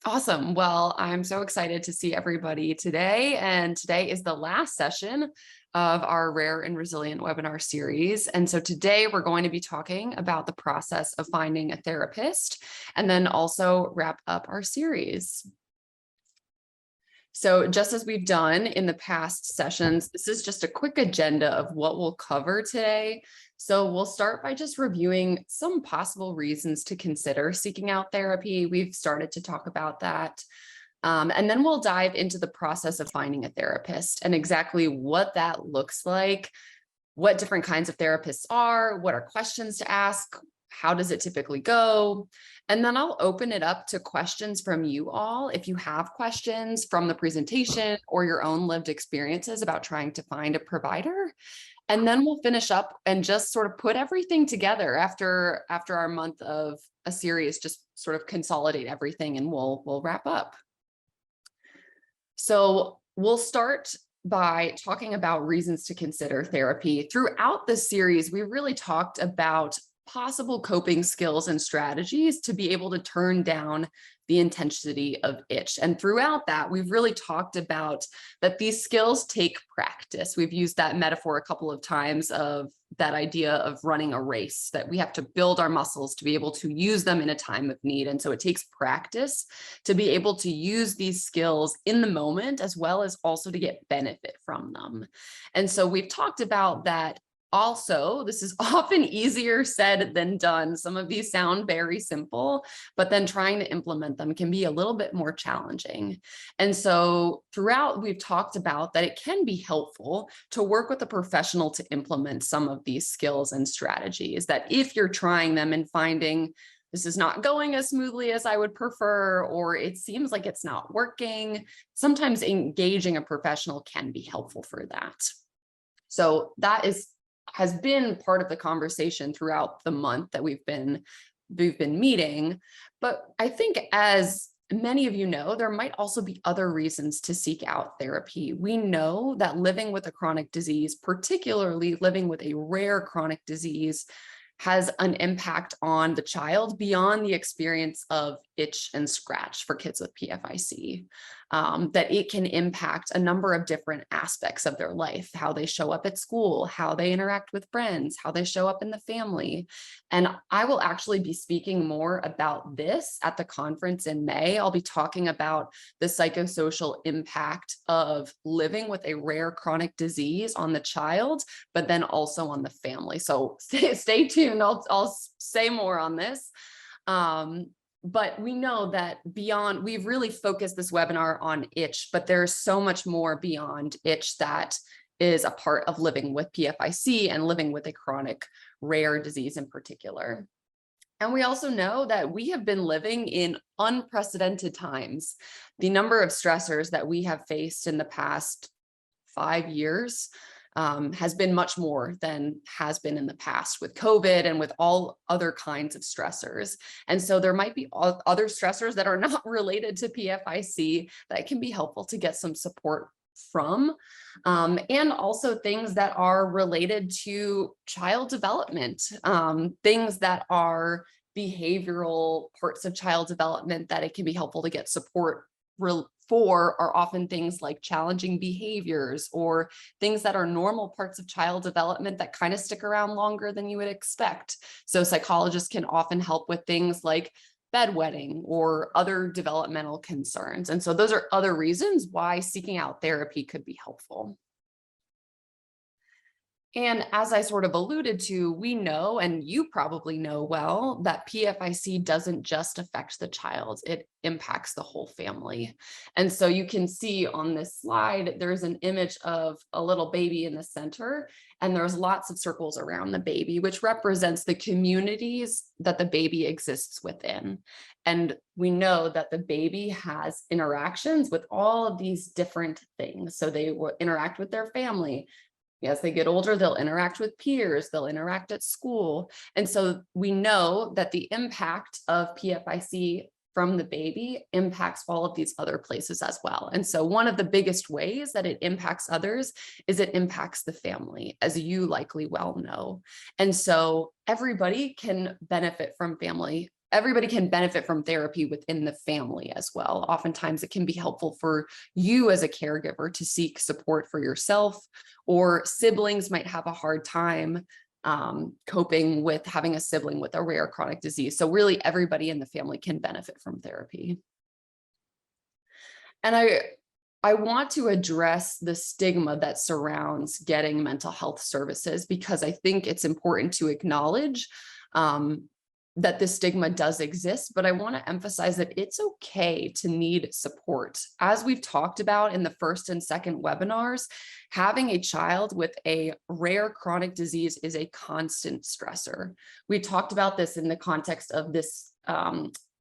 Awesome. Well, I'm so excited to see everybody today. And today is the last session of our Rare and Resilient webinar series. And so today we're going to be talking about the process of finding a therapist and then also wrap up our series. So just as we've done in the past sessions, this is just a quick agenda of what we'll cover today. So we'll start by just reviewing some possible reasons to consider seeking out therapy. We've started to talk about that. And then we'll dive into the process of finding a therapist and exactly what that looks like, what different kinds of therapists are, what are questions to ask, how does it typically go? And then I'll open it up to questions from you all. If you have questions from the presentation or your own lived experiences about trying to find a provider. And then we'll finish up and just sort of put everything together after our month of a series, just sort of consolidate everything and we'll wrap up. So we'll start by talking about reasons to consider therapy. Throughout this series, we really talked about possible coping skills and strategies to be able to turn down the intensity of itch. And throughout that, we've really talked about that these skills take practice. We've used that metaphor a couple of times of that idea of running a race, that we have to build our muscles to be able to use them in a time of need. And so it takes practice to be able to use these skills in the moment, as well as also to get benefit from them. And so we've talked about that. Also, this is often easier said than done. Some of these sound very simple, but then trying to implement them can be a little bit more challenging. And so throughout, we've talked about that it can be helpful to work with a professional to implement some of these skills and strategies, that if you're trying them and finding this is not going as smoothly as I would prefer, or it seems like it's not working, sometimes engaging a professional can be helpful for that. So that has been part of the conversation throughout the month that we've been meeting. But I think, as many of you know, there might also be other reasons to seek out therapy. We know that living with a chronic disease, particularly living with a rare chronic disease, has an impact on the child beyond the experience of itch and scratch for kids with PFIC, that it can impact a number of different aspects of their life, how they show up at school, how they interact with friends, how they show up in the family. And I will actually be speaking more about this at the conference in May. I'll be talking about the psychosocial impact of living with a rare chronic disease on the child, but then also on the family. So stay tuned. I'll say more on this. But we know that beyond, we've really focused this webinar on itch, but there's so much more beyond itch that is a part of living with PFIC and living with a chronic rare disease in particular. And we also know that we have been living in unprecedented times. The number of stressors that we have faced in the past 5 years has been much more than has been in the past with COVID and with all other kinds of stressors. And so there might be other stressors that are not related to PFIC that can be helpful to get some support from, and also things that are related to child development, things that are behavioral parts of child development that it can be helpful to get support for are often things like challenging behaviors or things that are normal parts of child development that kind of stick around longer than you would expect. So psychologists can often help with things like bedwetting or other developmental concerns. And so those are other reasons why seeking out therapy could be helpful. And as I sort of alluded to, we know, and you probably know well, that PFIC doesn't just affect the child, it impacts the whole family. And so you can see on this slide, there's an image of a little baby in the center, and there's lots of circles around the baby, which represents the communities that the baby exists within. And we know that the baby has interactions with all of these different things. So they will interact with their family. As they get older, they'll interact with peers, they'll interact at school. And so we know that the impact of PFIC from the baby impacts all of these other places as well. And so one of the biggest ways that it impacts others is it impacts the family, as you likely well know. And so everybody can benefit from family everybody can benefit from therapy within the family as well. Oftentimes it can be helpful for you as a caregiver to seek support for yourself, or siblings might have a hard time coping with having a sibling with a rare chronic disease. So really everybody in the family can benefit from therapy. And I want to address the stigma that surrounds getting mental health services, because I think it's important to acknowledge that this stigma does exist, but I want to emphasize that it's okay to need support. As we've talked about in the first and second webinars, having a child with a rare chronic disease is a constant stressor. We talked about this in the context of this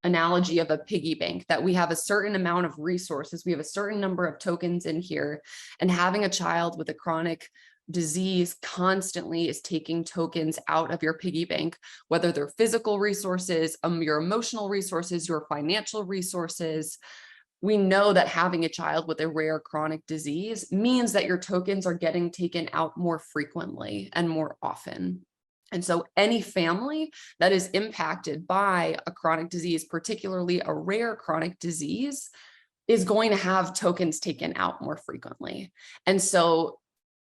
analogy of a piggy bank, that we have a certain amount of resources, we have a certain number of tokens in here, and having a child with a chronic disease constantly is taking tokens out of your piggy bank, whether they're physical resources, your emotional resources, your financial resources. We know that having a child with a rare chronic disease means that your tokens are getting taken out more frequently and more often. And so any family that is impacted by a chronic disease, particularly a rare chronic disease, is going to have tokens taken out more frequently. And so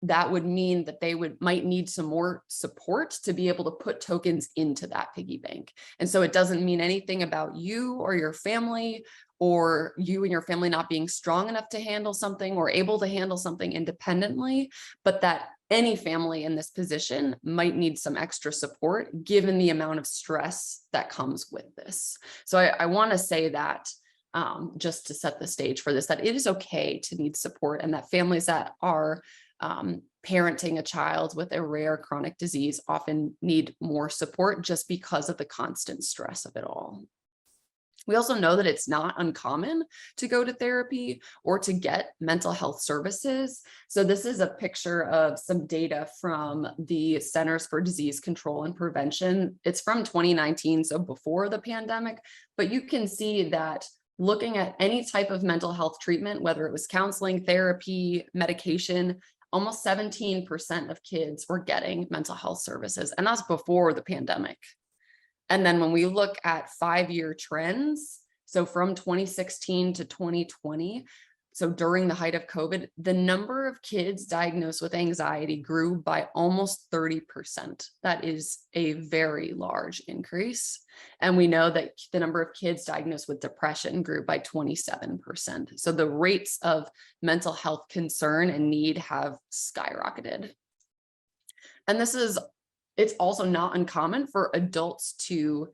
that would mean that they might need some more support to be able to put tokens into that piggy bank. And so it doesn't mean anything about you or your family, or you and your family not being strong enough to handle something or able to handle something independently, but that any family in this position might need some extra support given the amount of stress that comes with this. So I want to say that just to set the stage for this, that it is okay to need support, and that families that are parenting a child with a rare chronic disease often need more support just because of the constant stress of it all. We also know that it's not uncommon to go to therapy or to get mental health services. So this is a picture of some data from the Centers for Disease Control and Prevention. It's from 2019, so before the pandemic, but you can see that looking at any type of mental health treatment, whether it was counseling, therapy, medication, almost 17% of kids were getting mental health services, and that's before the pandemic. And then when we look at 5-year trends, so from 2016 to 2020, so during the height of COVID, the number of kids diagnosed with anxiety grew by almost 30%. That is a very large increase. And we know that the number of kids diagnosed with depression grew by 27%. So the rates of mental health concern and need have skyrocketed. And it's also not uncommon for adults to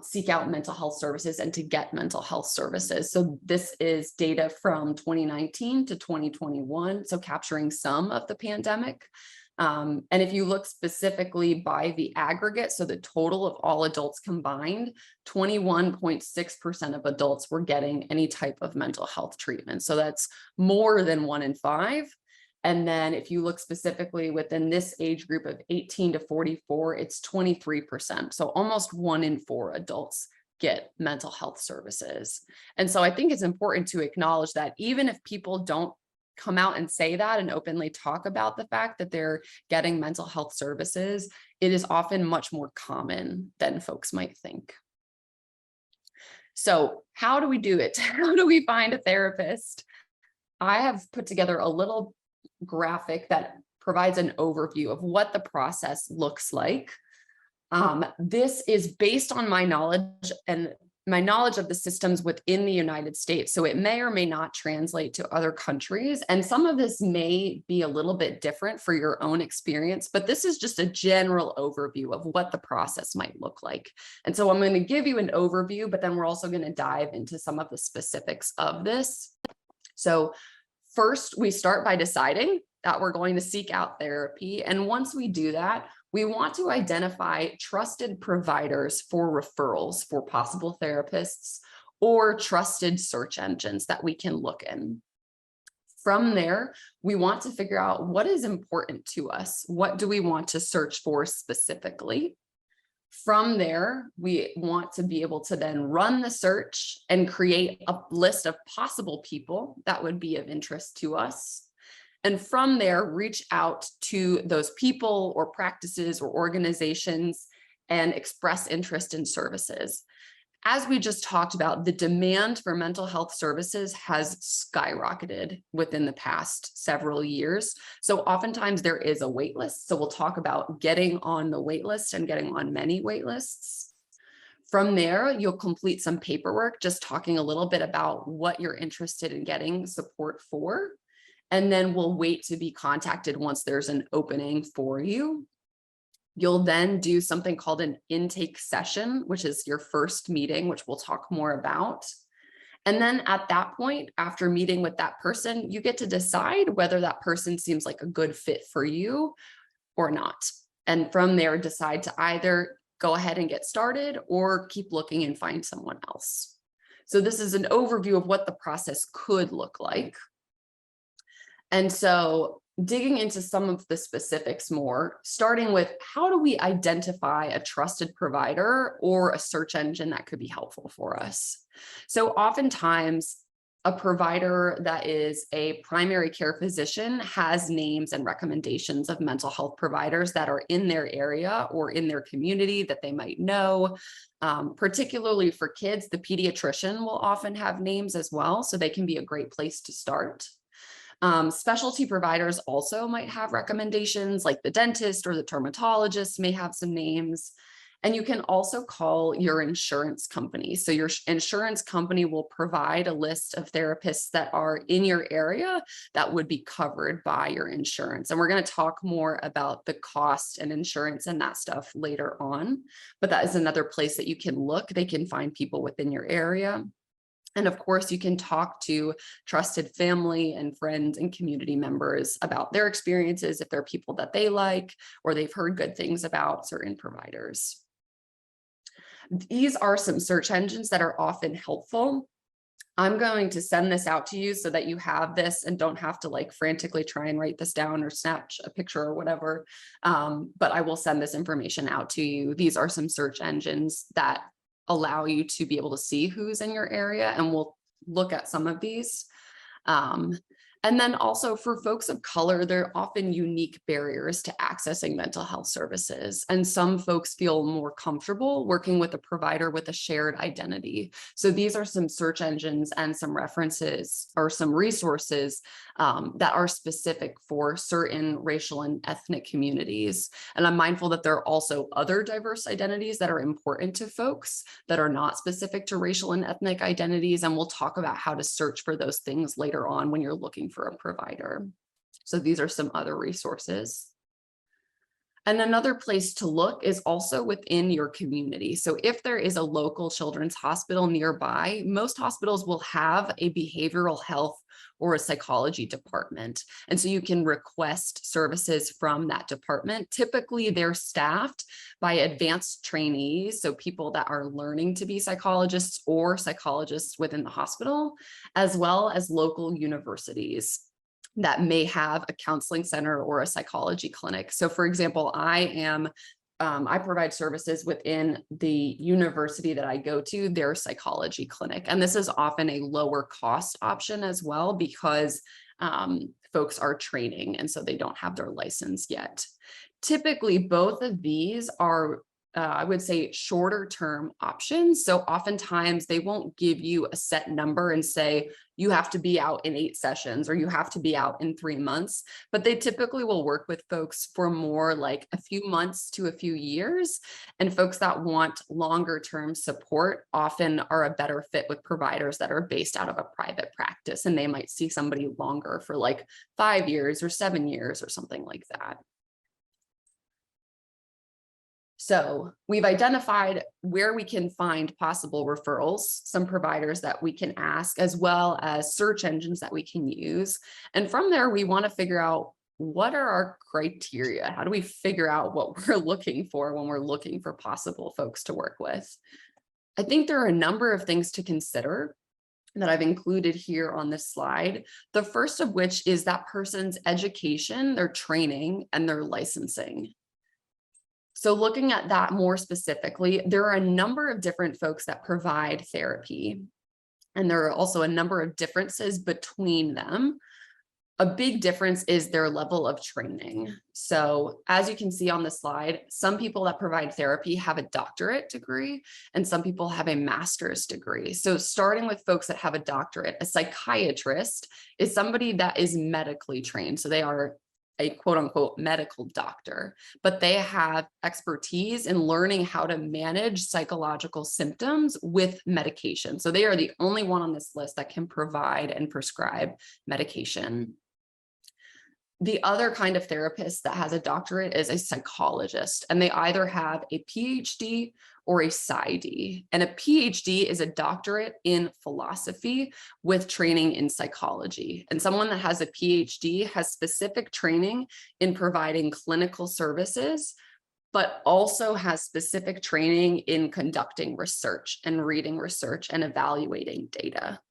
seek out mental health services and to get mental health services. So this is data from 2019 to 2021, so capturing some of the pandemic. And if you look specifically by the aggregate, so the total of all adults combined, 21.6% of adults were getting any type of mental health treatment. So that's more than 1 in 5. And then if you look specifically within this age group of 18 to 44, it's 23%. So almost 1 in 4 adults get mental health services. And so I think it's important to acknowledge that even if people don't come out and say that and openly talk about the fact that they're getting mental health services, it is often much more common than folks might think. So how do we do it? How do we find a therapist? I have put together a little graphic that provides an overview of what the process looks like. This is based on my knowledge and my knowledge of the systems within the United States. So it may or may not translate to other countries. And some of this may be a little bit different for your own experience, but this is just a general overview of what the process might look like. And so I'm going to give you an overview, but then we're also going to dive into some of the specifics of this. So first, we start by deciding that we're going to seek out therapy. And once we do that, we want to identify trusted providers for referrals for possible therapists, or trusted search engines that we can look in. From there, we want to figure out what is important to us. What do we want to search for specifically? From there, we want to be able to then run the search and create a list of possible people that would be of interest to us. And from there, reach out to those people or practices or organizations and express interest in services. As we just talked about, the demand for mental health services has skyrocketed within the past several years. So oftentimes there is a wait list. So we'll talk about getting on the wait list and getting on many wait lists. From there, you'll complete some paperwork, just talking a little bit about what you're interested in getting support for. And then we'll wait to be contacted once there's an opening for you. You'll then do something called an intake session, which is your first meeting, which we'll talk more about. And then at that point, after meeting with that person, you get to decide whether that person seems like a good fit for you or not. And from there, decide to either go ahead and get started or keep looking and find someone else. So this is an overview of what the process could look like. And so digging into some of the specifics more, starting with how do we identify a trusted provider or a search engine that could be helpful for us? So oftentimes a provider that is a primary care physician has names and recommendations of mental health providers that are in their area or in their community that they might know. Particularly for kids, the pediatrician will often have names as well, so they can be a great place to start. Specialty providers also might have recommendations, like the dentist or the dermatologist may have some names. And you can also call your insurance company. So your insurance company will provide a list of therapists that are in your area that would be covered by your insurance. And we're going to talk more about the cost and insurance and that stuff later on. But that is another place that you can look. They can find people within your area. And of course, you can talk to trusted family and friends and community members about their experiences if they're people that they like or they've heard good things about certain providers. These are some search engines that are often helpful. I'm going to send this out to you so that you have this and don't have to like frantically try and write this down or snatch a picture or whatever. But I will send this information out to you. These are some search engines that allow you to be able to see who's in your area, and we'll look at some of these. And then also for folks of color, there are often unique barriers to accessing mental health services. And some folks feel more comfortable working with a provider with a shared identity. So these are some search engines and some references or some resources that are specific for certain racial and ethnic communities. And I'm mindful that there are also other diverse identities that are important to folks that are not specific to racial and ethnic identities. And we'll talk about how to search for those things later on when you're looking for a provider. So these are some other resources. And another place to look is also within your community. So if there is a local children's hospital nearby, most hospitals will have a behavioral health or a psychology department. And so you can request services from that department. Typically, they're staffed by advanced trainees, so people that are learning to be psychologists or psychologists within the hospital, as well as local universities that may have a counseling center or a psychology clinic. So for example, I provide services within the university that I go to, their psychology clinic. And this is often a lower cost option as well because folks are training and so they don't have their license yet. Typically, both of these are I would say shorter term options. So oftentimes they won't give you a set number and say, you have to be out in 8 sessions or you have to be out in 3 months, but they typically will work with folks for more like a few months to a few years. And folks that want longer term support often are a better fit with providers that are based out of a private practice. And they might see somebody longer for like 5 years or 7 years or something like that. So we've identified where we can find possible referrals, some providers that we can ask, as well as search engines that we can use. And from there, we want to figure out what are our criteria? How do we figure out what we're looking for when we're looking for possible folks to work with? I think there are a number of things to consider that I've included here on this slide. The first of which is that person's education, their training, and their licensing. So looking at that more specifically, there are a number of different folks that provide therapy, and there are also a number of differences between them. A big difference is their level of training. So as you can see on the slide, some people that provide therapy have a doctorate degree and some people have a master's degree. So starting with folks that have a doctorate, a psychiatrist is somebody that is medically trained. So they are a quote unquote medical doctor, but they have expertise in learning how to manage psychological symptoms with medication. So they are the only one on this list that can provide and prescribe medication. The other kind of therapist that has a doctorate is a psychologist, and they either have a PhD or a PsyD. And a PhD is a doctorate in philosophy with training in psychology. And someone that has a PhD has specific training in providing clinical services, but also has specific training in conducting research and reading research and evaluating data.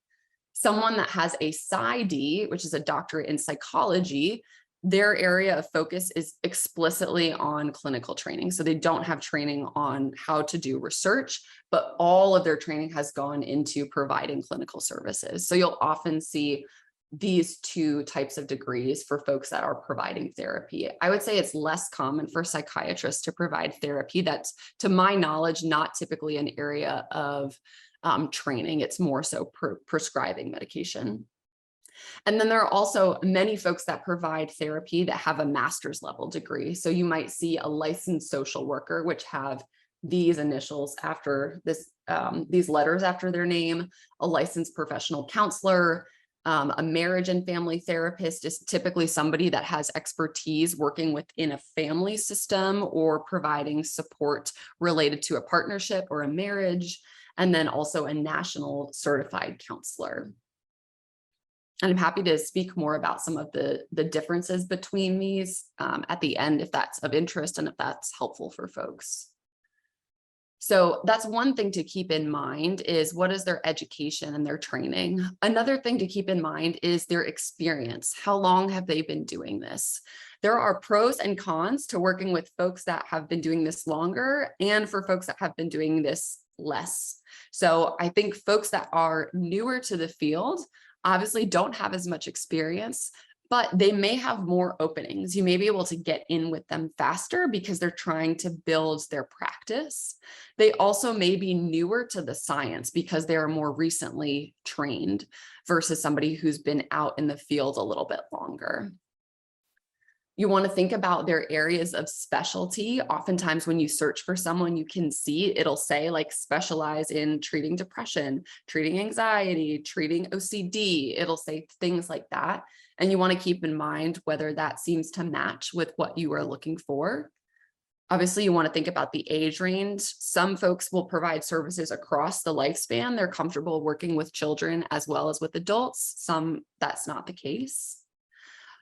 Someone that has a PsyD, which is a doctorate in psychology, their area of focus is explicitly on clinical training. So they don't have training on how to do research, but all of their training has gone into providing clinical services. So you'll often see these two types of degrees for folks that are providing therapy. I would say it's less common for psychiatrists to provide therapy. That's, to my knowledge, not typically an area of training. It's more so prescribing medication. And then there are also many folks that provide therapy that have a master's level degree. So you might see a licensed social worker, which have these initials after this, these letters after their name, a licensed professional counselor. A marriage and family therapist is typically somebody that has expertise working within a family system or providing support related to a partnership or a marriage, and then also a national certified counselor. And I'm happy to speak more about some of the differences between these at the end, if that's of interest and if that's helpful for folks. So that's one thing to keep in mind, is what is their education and their training. Another thing to keep in mind is their experience. How long have they been doing this? There are pros and cons to working with folks that have been doing this longer and for folks that have been doing this less. So I think folks that are newer to the field obviously don't have as much experience, but they may have more openings. You may be able to get in with them faster because they're trying to build their practice. They also may be newer to the science because they are more recently trained versus somebody who's been out in the field a little bit longer. You want to think about their areas of specialty. Oftentimes when you search for someone, you can see it'll say like specialize in treating depression, treating anxiety, treating OCD. It'll say things like that. And you want to keep in mind whether that seems to match with what you are looking for. Obviously, you want to think about the age range. Some folks will provide services across the lifespan. They're comfortable working with children as well as with adults. Some, that's not the case.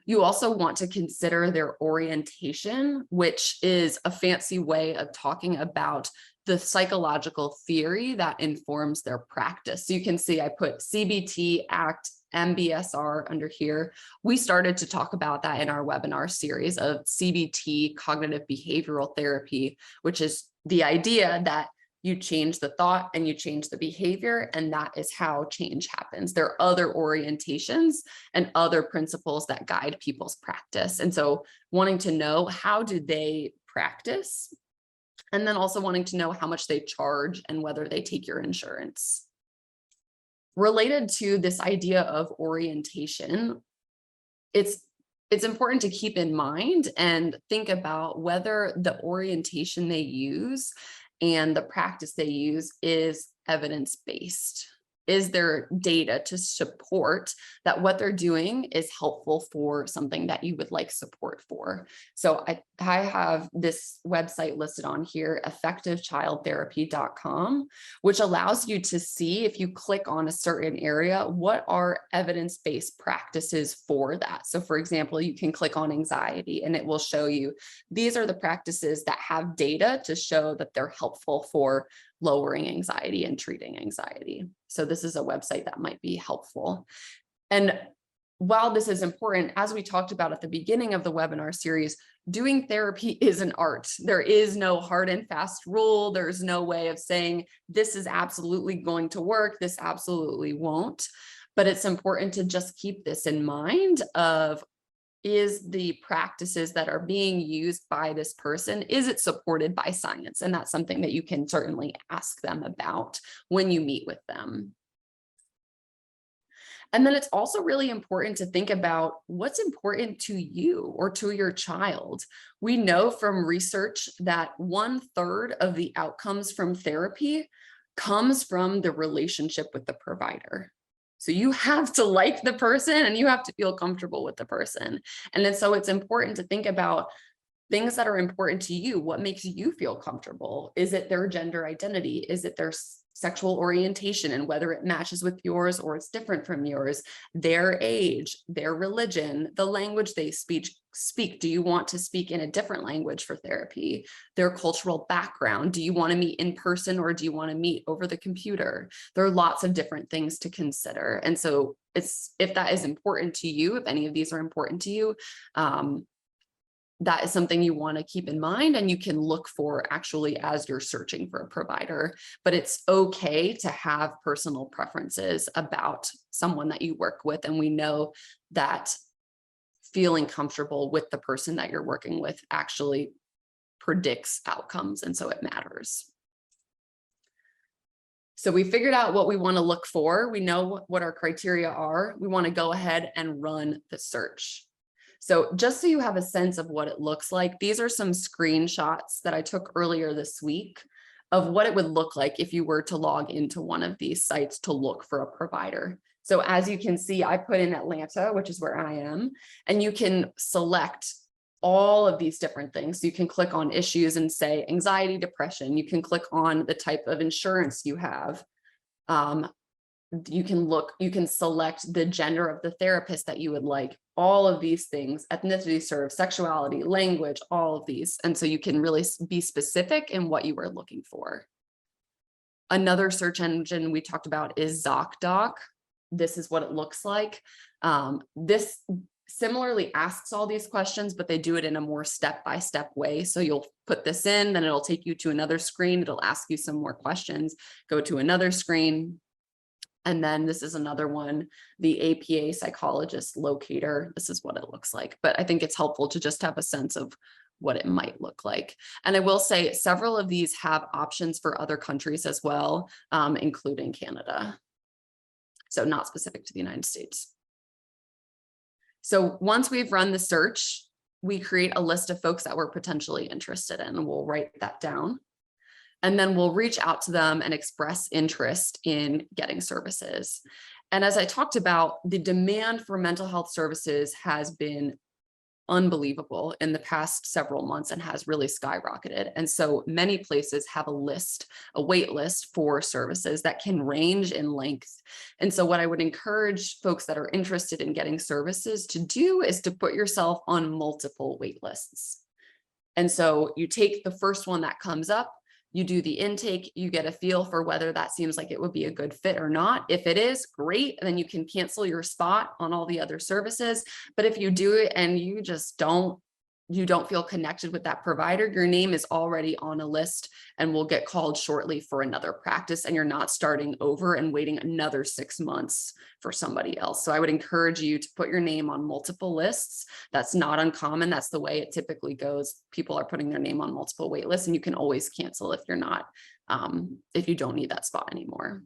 You also want to consider their orientation, which is a fancy way of talking about the psychological theory that informs their practice. So you can see I put CBT, ACT, MBSR under here. We started to talk about that in our webinar series of CBT, cognitive behavioral therapy, which is the idea that you change the thought and you change the behavior, and that is how change happens. There are other orientations and other principles that guide people's practice. And so wanting to know, how do they practice? And then also wanting to know how much they charge and whether they take your insurance. Related to this idea of orientation, it's important to keep in mind and think about whether the orientation they use and the practice they use is evidence-based. Is there data to support that what they're doing is helpful for something that you would like support for? So I have this website listed on here, effectivechildtherapy.com, which allows you to see, if you click on a certain area, what are evidence-based practices for that. So for example, you can click on anxiety and it will show you, these are the practices that have data to show that they're helpful for lowering anxiety and treating anxiety. So this is a website that might be helpful. And while this is important, as we talked about at the beginning of the webinar series, doing therapy is an art. There is no hard and fast rule. There's no way of saying this is absolutely going to work, this absolutely won't. But it's important to just keep this in mind of, is the practices that are being used by this person, is it supported by science? And that's something that you can certainly ask them about when you meet with them. And then it's also really important to think about what's important to you or to your child. We know from research that 1/3 of the outcomes from therapy comes from the relationship with the provider. So you have to like the person and you have to feel comfortable with the person. And then so it's important to think about things that are important to you. What makes you feel comfortable? Is it their gender identity? Is it their sexual orientation and whether it matches with yours or it's different from yours? Their age, their religion, the language they speak. Do you want to speak in a different language for therapy? Their cultural background. Do you want to meet in person or do you want to meet over the computer? There are lots of different things to consider. And so if that is important to you, if any of these are important to you, that is something you want to keep in mind and you can look for actually as you're searching for a provider. But it's okay to have personal preferences about someone that you work with. And we know that feeling comfortable with the person that you're working with actually predicts outcomes. And so it matters. So we figured out what we want to look for. We know what our criteria are. We want to go ahead and run the search. So just so you have a sense of what it looks like, these are some screenshots that I took earlier this week of what it would look like if you were to log into one of these sites to look for a provider. So as you can see, I put in Atlanta, which is where I am, and you can select all of these different things. So you can click on issues and say anxiety, depression. You can click on the type of insurance you have. You can select the gender of the therapist that you would like, all of these things, ethnicity served, sexuality, language, all of these. And so you can really be specific in what you are looking for. Another search engine we talked about is ZocDoc. This is what it looks like. This similarly asks all these questions, but they do it in a more step-by-step way. So you'll put this in, then it'll take you to another screen. It'll ask you some more questions, go to another screen. And then this is another one, the APA psychologist locator. This is what it looks like, but I think it's helpful to just have a sense of what it might look like. And I will say several of these have options for other countries as well, including Canada. So not specific to the United States. So once we've run the search, we create a list of folks that we're potentially interested in. We'll write that down. And then we'll reach out to them and express interest in getting services. And as I talked about, the demand for mental health services has been unbelievable in the past several months and has really skyrocketed. And so many places have a wait list for services that can range in length. And so what I would encourage folks that are interested in getting services to do is to put yourself on multiple wait lists. And so you take the first one that comes up, you do the intake, you get a feel for whether that seems like it would be a good fit or not. If it is, great, then you can cancel your spot on all the other services. But if you do it and you just don't feel connected with that provider, your name is already on a list and will get called shortly for another practice, and you're not starting over and waiting another 6 months for somebody else. So I would encourage you to put your name on multiple lists. That's not uncommon. That's the way it typically goes. People are putting their name on multiple wait lists, and you can always cancel if you're not, if you don't need that spot anymore.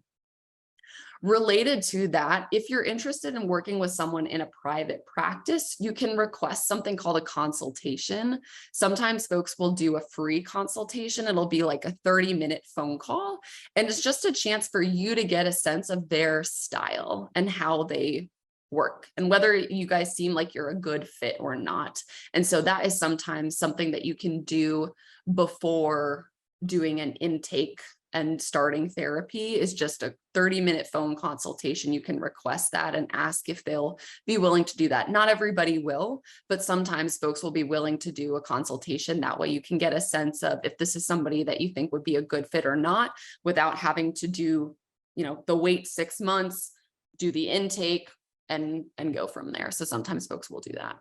Related to that, if you're interested in working with someone in a private practice, you can request something called a consultation. Sometimes folks will do a free consultation. It'll be like a 30-minute phone call, and it's just a chance for you to get a sense of their style and how they work and whether you guys seem like you're a good fit or not. And so that is sometimes something that you can do before doing an intake and starting therapy, is just a 30-minute phone consultation. You can request that and ask if they'll be willing to do that. Not everybody will, but sometimes folks will be willing to do a consultation. That way you can get a sense of if this is somebody that you think would be a good fit or not, without having to do, the wait 6 months, do the intake and go from there. So sometimes folks will do that.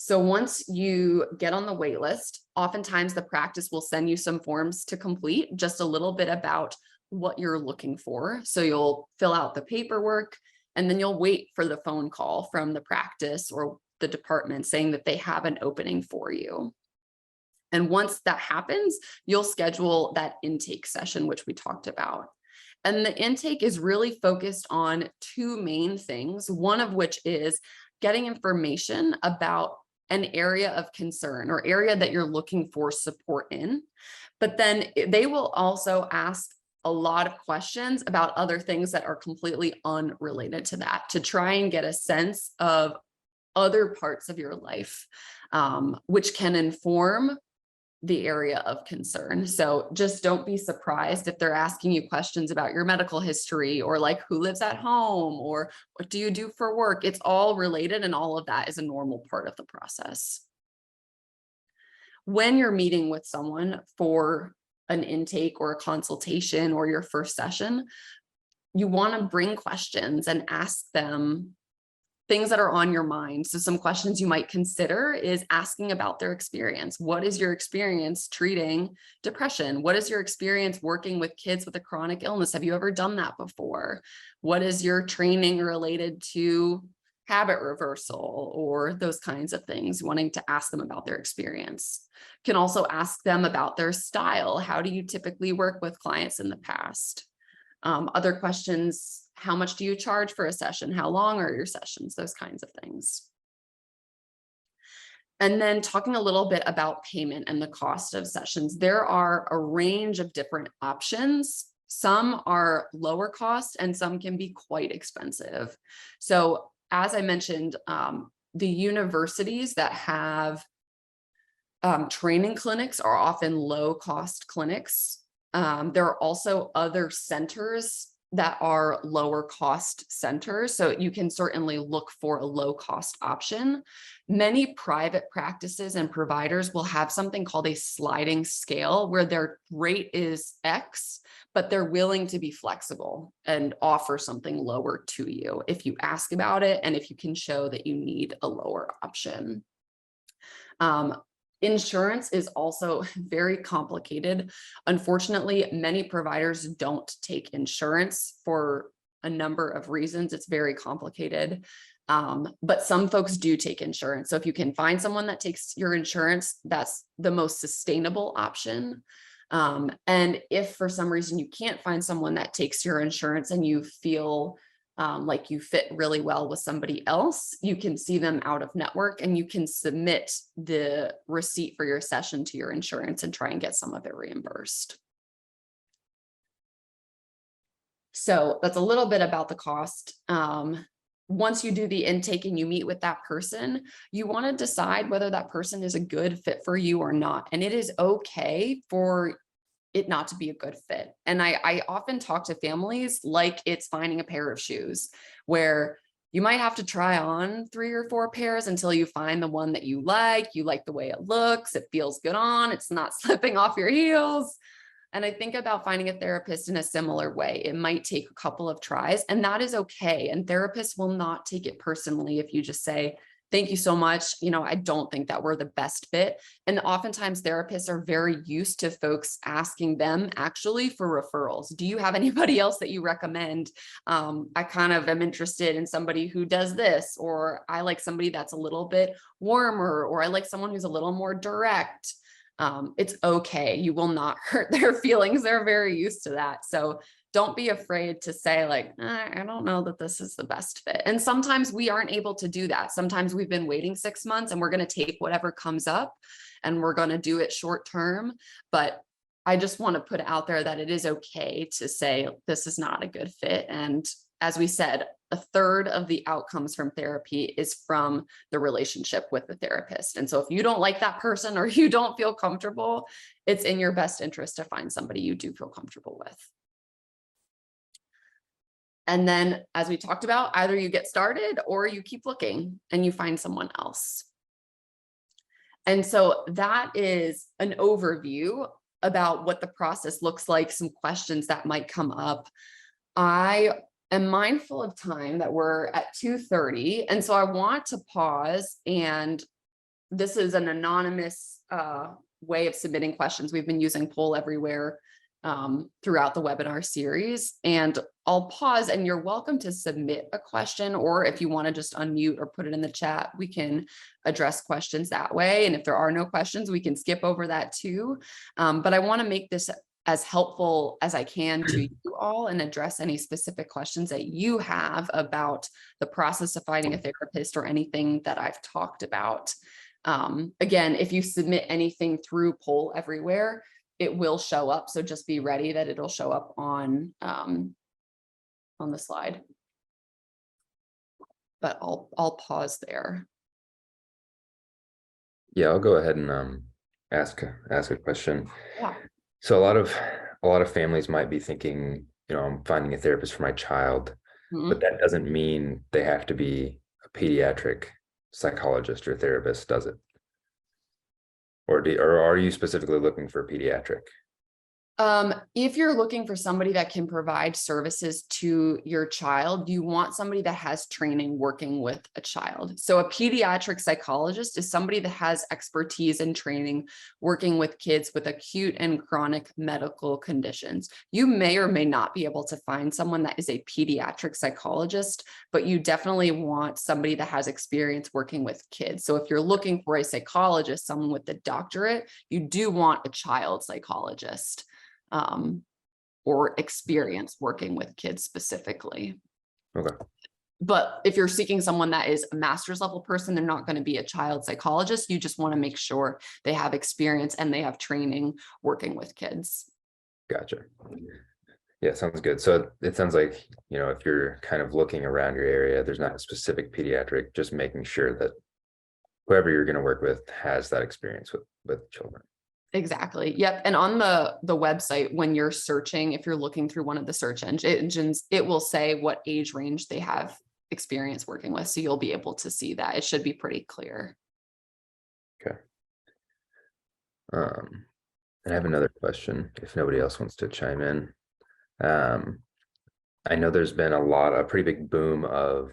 So once you get on the wait list, oftentimes the practice will send you some forms to complete, just a little bit about what you're looking for. So you'll fill out the paperwork and then you'll wait for the phone call from the practice or the department saying that they have an opening for you. And once that happens, you'll schedule that intake session, which we talked about. And the intake is really focused on two main things, one of which is getting information about an area of concern or area that you're looking for support in. But then they will also ask a lot of questions about other things that are completely unrelated to that, to try and get a sense of other parts of your life, which can inform the area of concern. So just don't be surprised if they're asking you questions about your medical history or like who lives at home or what do you do for work. It's all related, and all of that is a normal part of the process. When you're meeting with someone for an intake or a consultation or your first session, you want to bring questions and ask them things that are on your mind. So some questions you might consider is asking about their experience. What is your experience treating depression? What is your experience working with kids with a chronic illness? Have you ever done that before? What is your training related to habit reversal or those kinds of things? Wanting to ask them about their experience. You can also ask them about their style. How do you typically work with clients in the past? Other questions, how much do you charge for a session? How long are your sessions? Those kinds of things. And then talking a little bit about payment and the cost of sessions. There are a range of different options. Some are lower cost and some can be quite expensive. So as I mentioned, the universities that have training clinics are often low cost clinics. There are also other centers that are lower cost centers. So you can certainly look for a low cost option. Many private practices and providers will have something called a sliding scale where their rate is X, but they're willing to be flexible and offer something lower to you if you ask about it and if you can show that you need a lower option. Insurance is also very complicated. Unfortunately, many providers don't take insurance for a number of reasons. It's very complicated. But some folks do take insurance. So if you can find someone that takes your insurance, that's the most sustainable option. And if for some reason you can't find someone that takes your insurance and you feel like you fit really well with somebody else, you can see them out of network and you can submit the receipt for your session to your insurance and try and get some of it reimbursed. So that's a little bit about the cost. Once you do the intake and you meet with that person, you want to decide whether that person is a good fit for you or not. And it is okay for it not to be a good fit. And I often talk to families like it's finding a pair of shoes, where you might have to try on 3 or 4 pairs until you find the one that you like the way it looks, it feels good on, it's not slipping off your heels. And I think about finding a therapist in a similar way. It might take a couple of tries, and that is okay. And therapists will not take it personally if you just say, thank you so much. I don't think that we're the best fit. And oftentimes therapists are very used to folks asking them actually for referrals. Do you have anybody else that you recommend? I kind of am interested in somebody who does this, or I like somebody that's a little bit warmer, or I like someone who's a little more direct. It's okay. You will not hurt their feelings. They're very used to that. So don't be afraid to say like, I don't know that this is the best fit. And sometimes we aren't able to do that. Sometimes we've been waiting 6 months and we're going to take whatever comes up and we're going to do it short term. But I just want to put out there that it is okay to say this is not a good fit. And as we said, 1/3 of the outcomes from therapy is from the relationship with the therapist. And so if you don't like that person or you don't feel comfortable, it's in your best interest to find somebody you do feel comfortable with. And then, as we talked about, either you get started or you keep looking and you find someone else. And so that is an overview about what the process looks like, some questions that might come up. I am mindful of time that we're at 2:30. And so I want to pause, and this is an anonymous way of submitting questions. We've been using Poll Everywhere throughout the webinar series. And I'll pause, and you're welcome to submit a question, or if you want to just unmute or put it in the chat, we can address questions that way. And if there are no questions, we can skip over that too. But I want to make this as helpful as I can to you all and address any specific questions that you have about the process of finding a therapist or anything that I've talked about. Again, if you submit anything through Poll Everywhere, it will show up. So just be ready that it'll show up on the slide. But I'll pause there. Yeah, I'll go ahead and ask a question. Yeah. So a lot of families might be thinking, I'm finding a therapist for my child, but that doesn't mean they have to be a pediatric psychologist or therapist, does it? Or are you specifically looking for pediatric? If you're looking for somebody that can provide services to your child, you want somebody that has training working with a child. So a pediatric psychologist is somebody that has expertise and training working with kids with acute and chronic medical conditions. You may or may not be able to find someone that is a pediatric psychologist, but you definitely want somebody that has experience working with kids. So if you're looking for a psychologist, someone with a doctorate, you do want a child psychologist. Or experience working with kids specifically. Okay. But if you're seeking someone that is a master's level person, they're not going to be a child psychologist. You just want to make sure they have experience and they have training working with kids. Gotcha. Yeah, sounds good. So it sounds like, if you're kind of looking around your area, there's not a specific pediatric, just making sure that whoever you're going to work with has that experience with children. Exactly. Yep. And on the website, when you're searching, if you're looking through one of the search engines, it will say what age range they have experience working with. So you'll be able to see that. It should be pretty clear. Okay. And I have another question if nobody else wants to chime in. I know there's been a pretty big boom of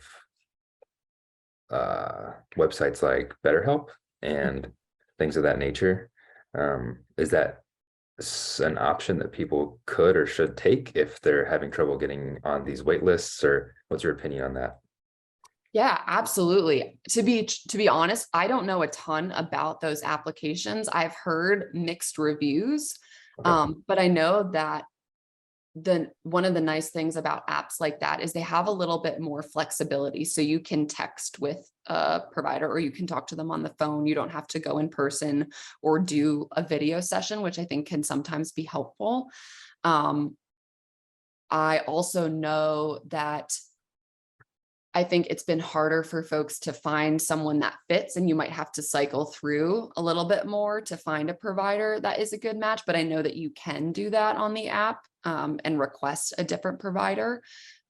websites like BetterHelp and things of that nature. Is that an option that people could or should take if they're having trouble getting on these wait lists, or what's your opinion on that? Yeah, absolutely. To be honest, I don't know a ton about those applications. I've heard mixed reviews, Okay. but I know that one of the nice things about apps like that is they have a little bit more flexibility. So you can text with a provider or you can talk to them on the phone. You don't have to go in person or do a video session, which I think can sometimes be helpful. I also know that I think it's been harder for folks to find someone that fits, and you might have to cycle through a little bit more to find a provider that is a good match. But I know that you can do that on the app and request a different provider.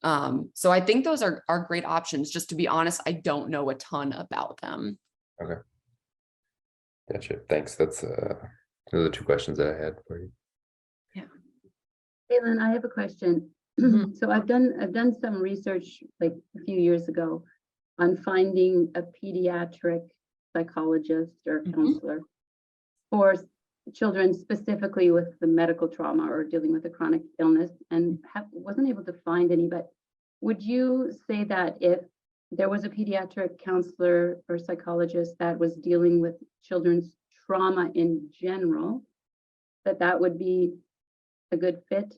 So I think those are great options. Just to be honest, I don't know a ton about them. Okay. Gotcha. Thanks. Those are the two questions that I had for you. Yeah. Caitlin, I have a question. So I've done some research like a few years ago on finding a pediatric psychologist or counselor for children specifically with the medical trauma or dealing with a chronic illness, and wasn't able to find any. But would you say that if there was a pediatric counselor or psychologist that was dealing with children's trauma in general, that would be a good fit?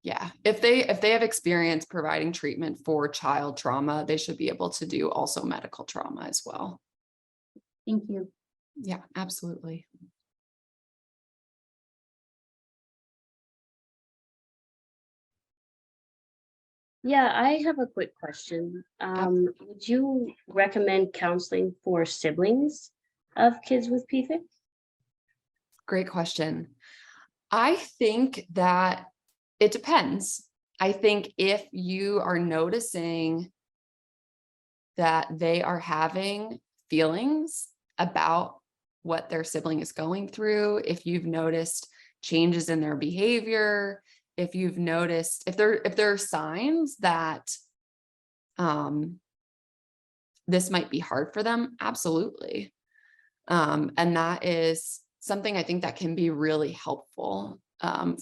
Yeah, if they have experience providing treatment for child trauma, they should be able to do also medical trauma as well. Thank you. Yeah, absolutely. Yeah, I have a quick question. Would you recommend counseling for siblings of kids with PFIC? Great question. I think that it depends. I think if you are noticing that they are having feelings about what their sibling is going through, if you've noticed changes in their behavior, if you've noticed, if there are signs that this might be hard for them, absolutely. And that is something I think that can be really helpful.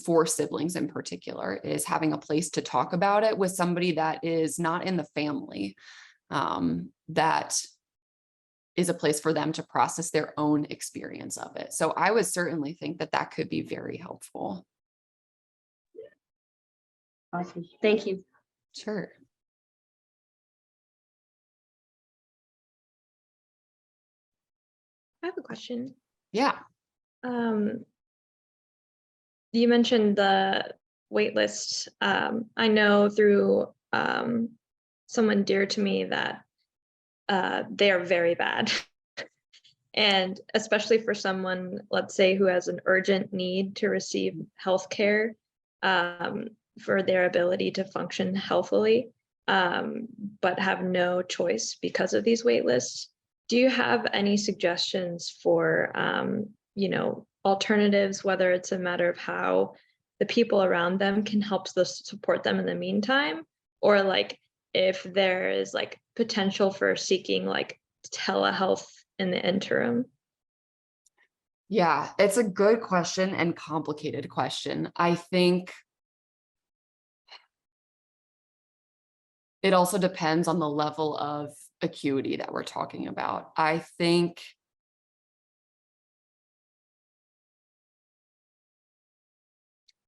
for siblings in particular, is having a place to talk about it with somebody that is not in the family, that is a place for them to process their own experience of it. So I would certainly think that that could be very helpful. Awesome. Thank you. Sure. I have a question. Yeah. You mentioned the wait list. I know through someone dear to me that they are very bad. And especially for someone, let's say, who has an urgent need to receive healthcare for their ability to function healthily, but have no choice because of these wait lists. Do you have any suggestions for, alternatives, whether it's a matter of how the people around them can help support them in the meantime, or like if there is like potential for seeking like telehealth in the interim? Yeah, it's a good question and complicated question. I think it also depends on the level of acuity that we're talking about. I think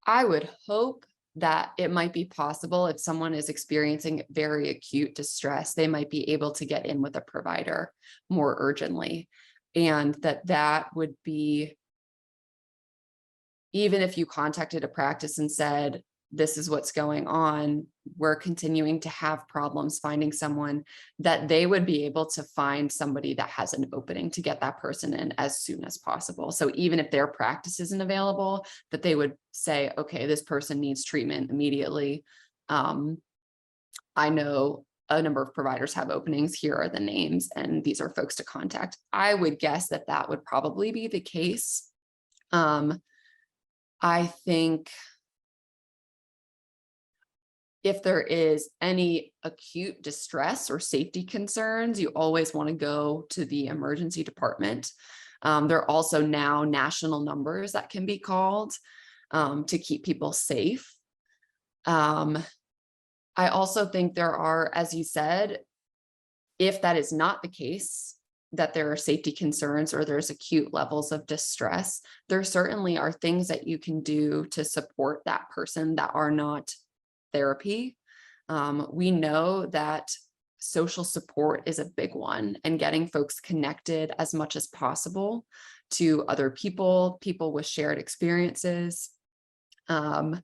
I would hope that it might be possible if someone is experiencing very acute distress, they might be able to get in with a provider more urgently. And that would be, even if you contacted a practice and said, this is what's going on, we're continuing to have problems finding someone, that they would be able to find somebody that has an opening to get that person in as soon as possible. So even if their practice isn't available, that they would say, okay, this person needs treatment immediately. I know a number of providers have openings. Here are the names, and these are folks to contact. I would guess that that would probably be the case. I think if there is any acute distress or safety concerns, you always want to go to the emergency department. There are also now national numbers that can be called to keep people safe. I also think there are, as you said, if that is not the case, that there are safety concerns or there's acute levels of distress, there certainly are things that you can do to support that person that are not therapy. We know that social support is a big one, and getting folks connected as much as possible to other people with shared experiences, it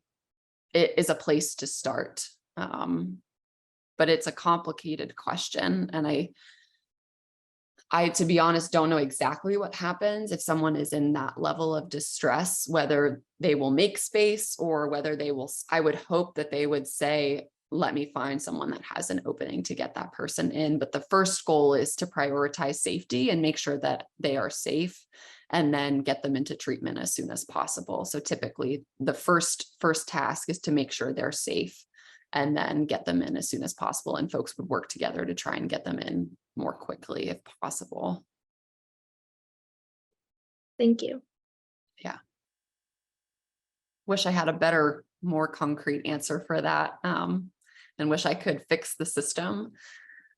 is a place to start. But it's a complicated question. And I, to be honest, don't know exactly what happens if someone is in that level of distress, whether they will make space or whether they will, I would hope that they would say, let me find someone that has an opening to get that person in. But the first goal is to prioritize safety and make sure that they are safe, and then get them into treatment as soon as possible. So typically the first task is to make sure they're safe and then get them in as soon as possible. And folks would work together to try and get them in more quickly if possible. Thank you. Yeah. Wish I had a better, more concrete answer for that, and wish I could fix the system.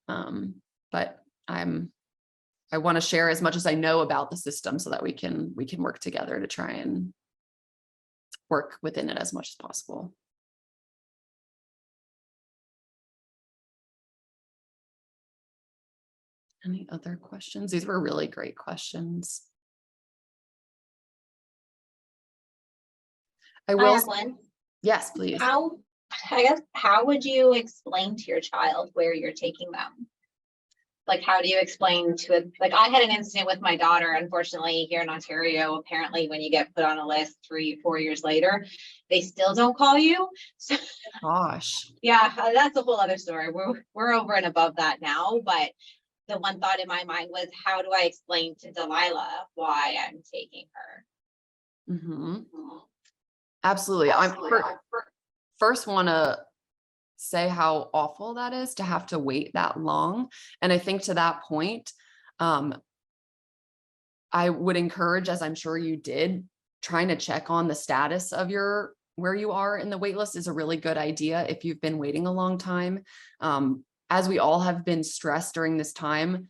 But I want to share as much as I know about the system so that we can work together to try and work within it as much as possible. Any other questions? These were really great questions. I will. have one. Yes, please. How would you explain to your child where you're taking them? Like, how do you explain to it? Like, I had an incident with my daughter, unfortunately, here in Ontario. Apparently, when you get put on a list 3-4 years later, they still don't call you. So, Gosh. yeah, that's a whole other story. We're over and above that now. But the one thought in my mind was, how do I explain to Delilah why I'm taking her? Mm-hmm. Absolutely. I first want to say how awful that is to have to wait that long. And I think to that point, I would encourage, as I'm sure you did, trying to check on the status of where you are in the wait list is a really good idea if you've been waiting a long time. As we all have been stressed during this time,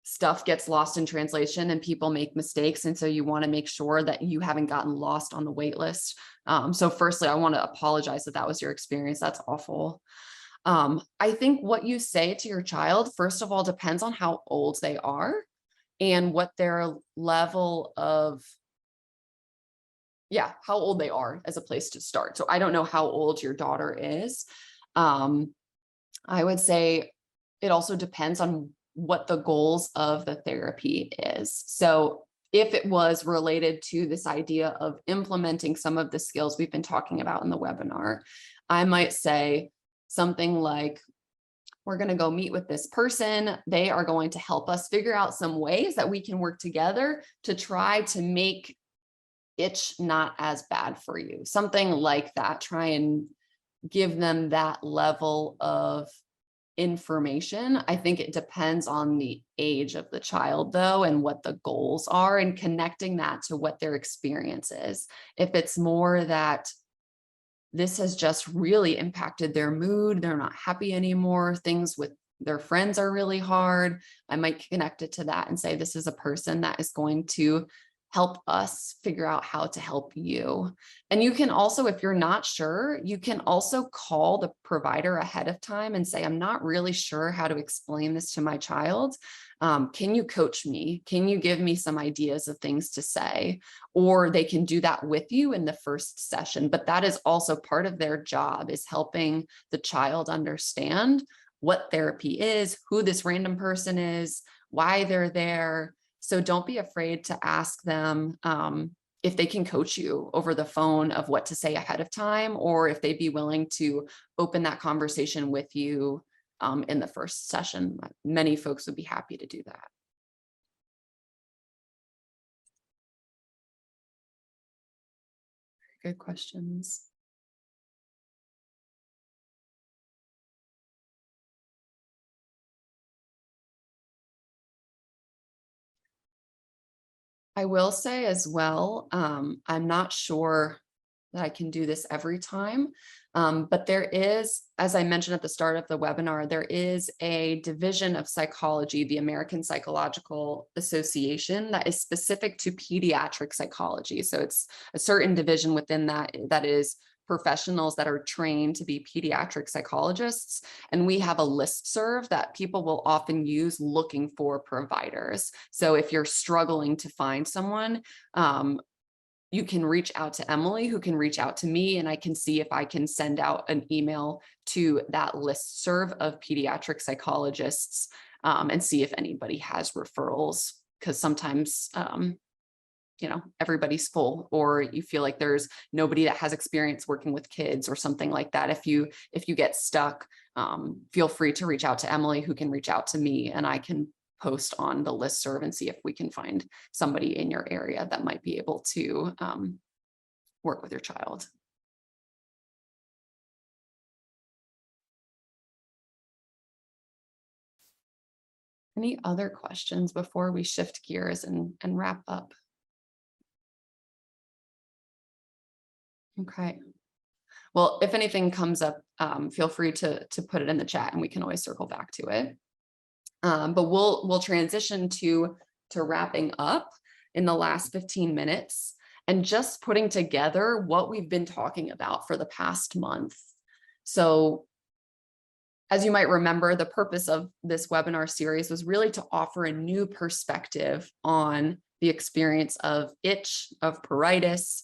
stuff gets lost in translation and people make mistakes. And so you want to make sure that you haven't gotten lost on the wait list. So firstly, I want to apologize that was your experience. That's awful. I think what you say to your child, first of all, depends on how old they are and what their level of, how old they are as a place to start. So I don't know how old your daughter is. I would say it also depends on what the goals of the therapy is. So if it was related to this idea of implementing some of the skills we've been talking about in the webinar, I might say something like, we're going to go meet with this person. They are going to help us figure out some ways that we can work together to try to make itch not as bad for you. Something like that. Try and give them that level of information. I think it depends on the age of the child though, and what the goals are, and connecting that to what their experience is. If it's more that this has just really impacted their mood, they're not happy anymore, things with their friends are really hard, I might connect it to that and say, this is a person that is going to help us figure out how to help you. And you can also, if you're not sure, you can also call the provider ahead of time and say, I'm not really sure how to explain this to my child. Can you coach me? Can you give me some ideas of things to say? Or they can do that with you in the first session. But that is also part of their job, is helping the child understand what therapy is, who this random person is, why they're there. So don't be afraid to ask them if they can coach you over the phone of what to say ahead of time, or if they'd be willing to open that conversation with you in the first session. Many folks would be happy to do that. Good questions. I will say as well, I'm not sure that I can do this every time, but there is, as I mentioned at the start of the webinar, there is a division of psychology, the American Psychological Association, that is specific to pediatric psychology. So it's a certain division within that is professionals that are trained to be pediatric psychologists. And we have a listserv that people will often use looking for providers. So if you're struggling to find someone, you can reach out to Emily, who can reach out to me, and I can see if I can send out an email to that listserv of pediatric psychologists and see if anybody has referrals, because sometimes everybody's full, or you feel like there's nobody that has experience working with kids or something like that. If you get stuck, feel free to reach out to Emily, who can reach out to me, and I can post on the listserv and see if we can find somebody in your area that might be able to work with your child. Any other questions before we shift gears and wrap up? Okay. Well, if anything comes up, feel free to put it in the chat and we can always circle back to it. But we'll transition to wrapping up in the last 15 minutes and just putting together what we've been talking about for the past month. So as you might remember, the purpose of this webinar series was really to offer a new perspective on the experience of itch, of pruritus,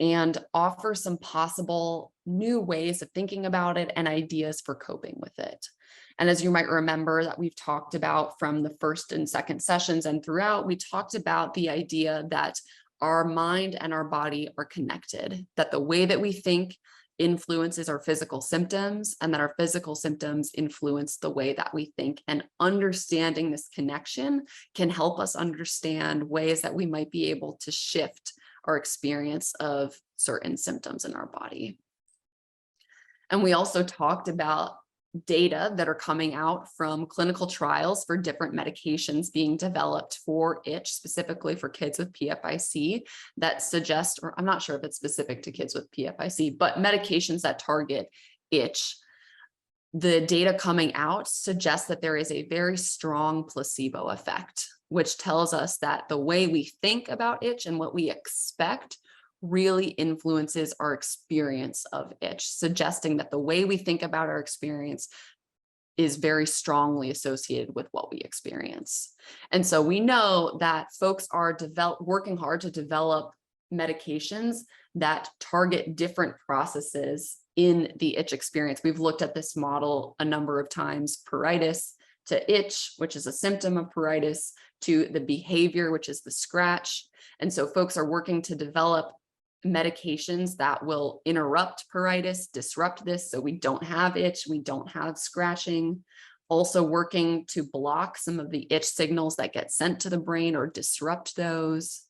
and offer some possible new ways of thinking about it and ideas for coping with it. And as you might remember, that we've talked about from the first and second sessions and throughout, we talked about the idea that our mind and our body are connected, that the way that we think influences our physical symptoms, and that our physical symptoms influence the way that we think. And understanding this connection can help us understand ways that we might be able to shift our experience of certain symptoms in our body. And we also talked about data that are coming out from clinical trials for different medications being developed for itch, specifically for kids with PFIC, that suggest, or I'm not sure if it's specific to kids with PFIC, but medications that target itch. The data coming out suggests that there is a very strong placebo effect, which tells us that the way we think about itch and what we expect really influences our experience of itch, suggesting that the way we think about our experience is very strongly associated with what we experience. And so we know that folks are working hard to develop medications that target different processes in the itch experience. We've looked at this model a number of times: pruritus to itch, which is a symptom of pruritus, to the behavior, which is the scratch. And so folks are working to develop medications that will interrupt pruritus, disrupt this, so we don't have itch, we don't have scratching. Also working to block some of the itch signals that get sent to the brain or disrupt those.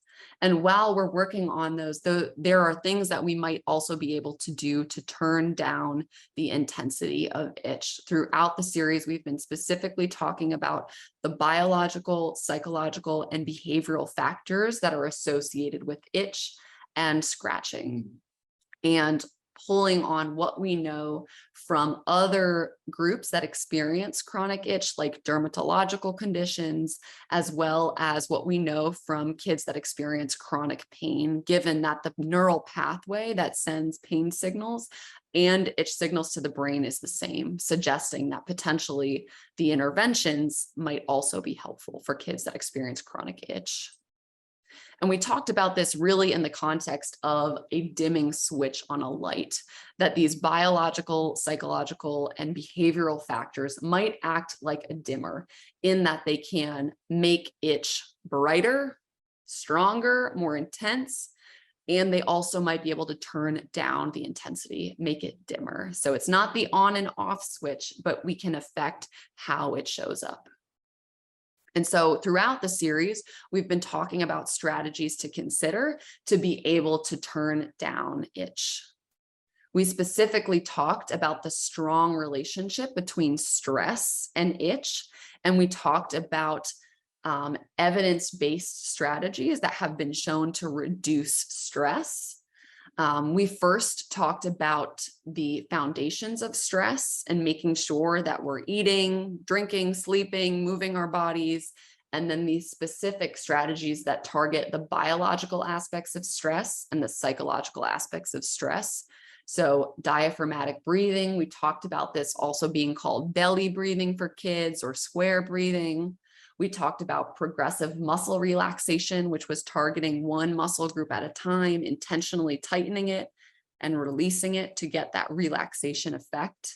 And while we're working on those, there are things that we might also be able to do to turn down the intensity of itch. Throughout the series, we've been specifically talking about the biological, psychological, and behavioral factors that are associated with itch and scratching, and pulling on what we know from other groups that experience chronic itch, like dermatological conditions, as well as what we know from kids that experience chronic pain, given that the neural pathway that sends pain signals and itch signals to the brain is the same, suggesting that potentially the interventions might also be helpful for kids that experience chronic itch. And we talked about this really in the context of a dimming switch on a light, that these biological, psychological, and behavioral factors might act like a dimmer, in that they can make itch brighter, stronger, more intense, and they also might be able to turn down the intensity, make it dimmer. So it's not the on and off switch, but we can affect how it shows up. And so throughout the series, we've been talking about strategies to consider to be able to turn down itch. We specifically talked about the strong relationship between stress and itch, and we talked about evidence-based strategies that have been shown to reduce stress. We first talked about the foundations of stress and making sure that we're eating, drinking, sleeping, moving our bodies, and then these specific strategies that target the biological aspects of stress and the psychological aspects of stress. So diaphragmatic breathing, we talked about this also being called belly breathing for kids, or square breathing. We talked about progressive muscle relaxation, which was targeting one muscle group at a time, intentionally tightening it and releasing it to get that relaxation effect.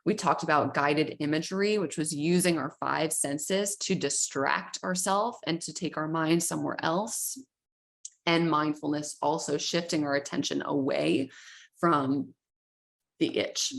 We talked about guided imagery, which was using our 5 senses to distract ourselves and to take our mind somewhere else. And mindfulness, also shifting our attention away from the itch.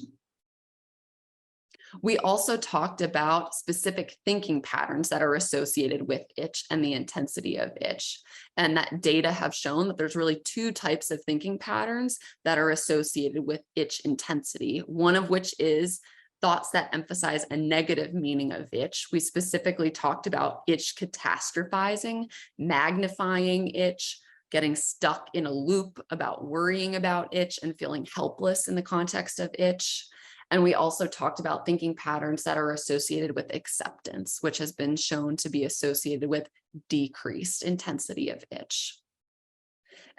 We also talked about specific thinking patterns that are associated with itch and the intensity of itch. And that data have shown that there's really 2 types of thinking patterns that are associated with itch intensity, one of which is thoughts that emphasize a negative meaning of itch. We specifically talked about itch catastrophizing, magnifying itch, getting stuck in a loop about worrying about itch and feeling helpless in the context of itch. And we also talked about thinking patterns that are associated with acceptance, which has been shown to be associated with decreased intensity of itch.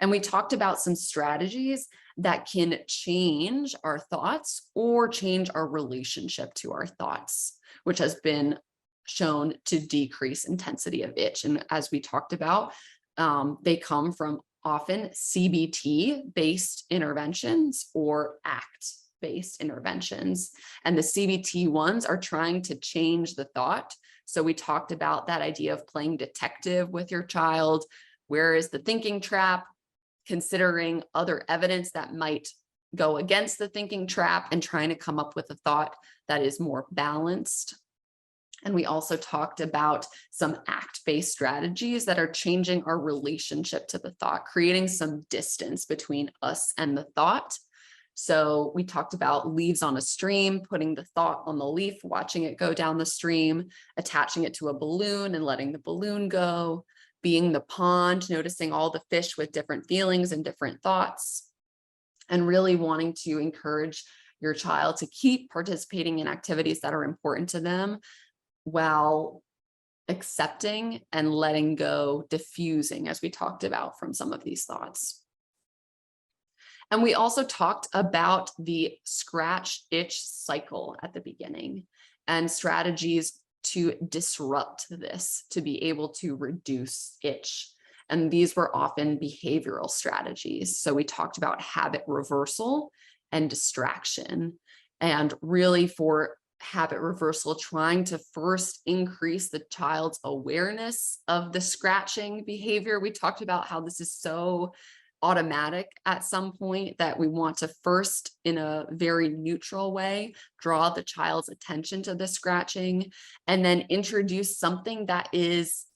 And we talked about some strategies that can change our thoughts or change our relationship to our thoughts, which has been shown to decrease intensity of itch. And as we talked about, they come from often CBT-based interventions or ACT-based interventions. And the CBT ones are trying to change the thought. So we talked about that idea of playing detective with your child. Where is the thinking trap? Considering other evidence that might go against the thinking trap and trying to come up with a thought that is more balanced. And we also talked about some ACT-based strategies that are changing our relationship to the thought, creating some distance between us and the thought So we talked about leaves on a stream, putting the thought on the leaf, watching it go down the stream, attaching it to a balloon and letting the balloon go, being the pond, noticing all the fish with different feelings and different thoughts, and really wanting to encourage your child to keep participating in activities that are important to them while accepting and letting go, diffusing, as we talked about from some of these thoughts. And we also talked about the scratch itch cycle at the beginning and strategies to disrupt this, to be able to reduce itch. And these were often behavioral strategies. So we talked about habit reversal and distraction, and really for habit reversal, trying to first increase the child's awareness of the scratching behavior. We talked about how this is so automatic at some point that we want to first, in a very neutral way, draw the child's attention to the scratching, and then introduce something that is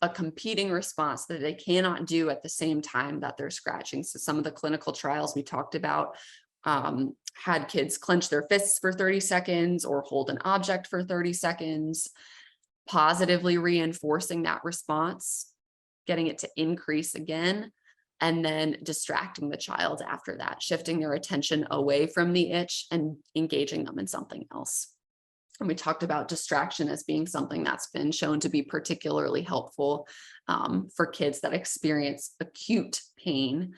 a competing response that they cannot do at the same time that they're scratching. So some of the clinical trials we talked about had kids clench their fists for 30 seconds or hold an object for 30 seconds, positively reinforcing that response, getting it to increase again, and then distracting the child after that, shifting their attention away from the itch and engaging them in something else. And we talked about distraction as being something that's been shown to be particularly helpful for kids that experience acute pain,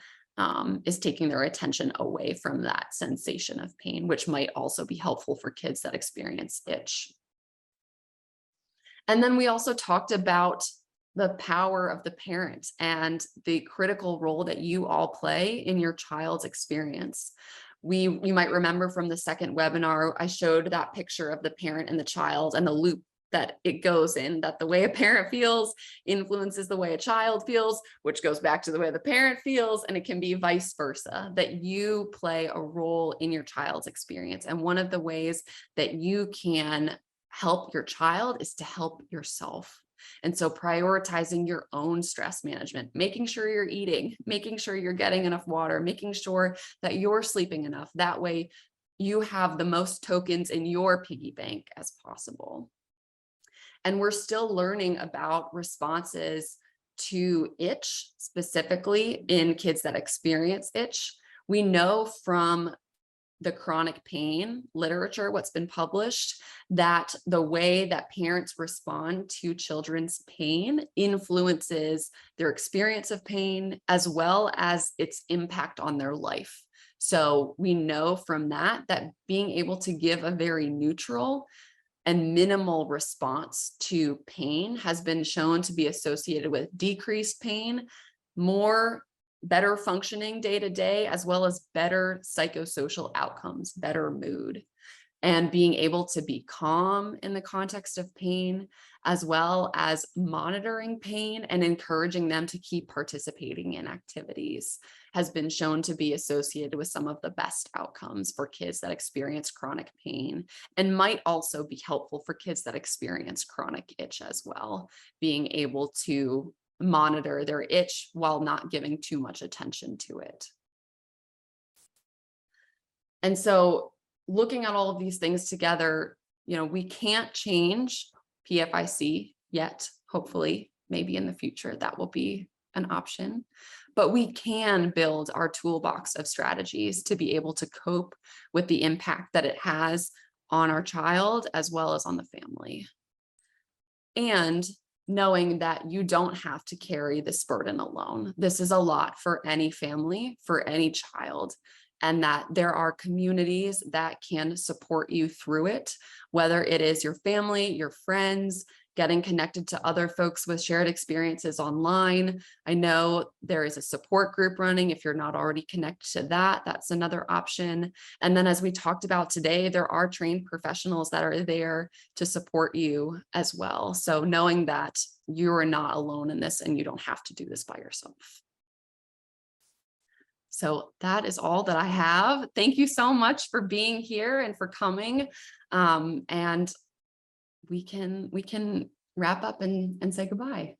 is taking their attention away from that sensation of pain, which might also be helpful for kids that experience itch. And then we also talked about the power of the parent and the critical role that you all play in your child's experience. You might remember from the second webinar, I showed that picture of the parent and the child and the loop that it goes in, that the way a parent feels influences the way a child feels, which goes back to the way the parent feels, and it can be vice versa, that you play a role in your child's experience. And one of the ways that you can help your child is to help yourself. And so prioritizing your own stress management, making sure you're eating, making sure you're getting enough water, making sure that you're sleeping enough. That way you have the most tokens in your piggy bank as possible. And we're still learning about responses to itch, specifically in kids that experience itch. We know from the chronic pain literature, what's been published, that the way that parents respond to children's pain influences their experience of pain as well as its impact on their life. So we know from that being able to give a very neutral and minimal response to pain has been shown to be associated with decreased pain, better functioning day to day, as well as better psychosocial outcomes, better mood, and being able to be calm in the context of pain, as well as monitoring pain and encouraging them to keep participating in activities, has been shown to be associated with some of the best outcomes for kids that experience chronic pain, and might also be helpful for kids that experience chronic itch as well, being able to monitor their itch while not giving too much attention to it. And so looking at all of these things together, we can't change PFIC yet. Hopefully, maybe in the future that will be an option, but we can build our toolbox of strategies to be able to cope with the impact that it has on our child as well as on the family. And knowing that you don't have to carry this burden alone. This is a lot for any family, for any child, and that there are communities that can support you through it, whether it is your family, your friends, getting connected to other folks with shared experiences online. I know there is a support group running. If you're not already connected to that, that's another option. And then as we talked about today, there are trained professionals that are there to support you as well. So knowing that you are not alone in this and you don't have to do this by yourself. So that is all that I have. Thank you so much for being here and for coming. And we can wrap up and say goodbye.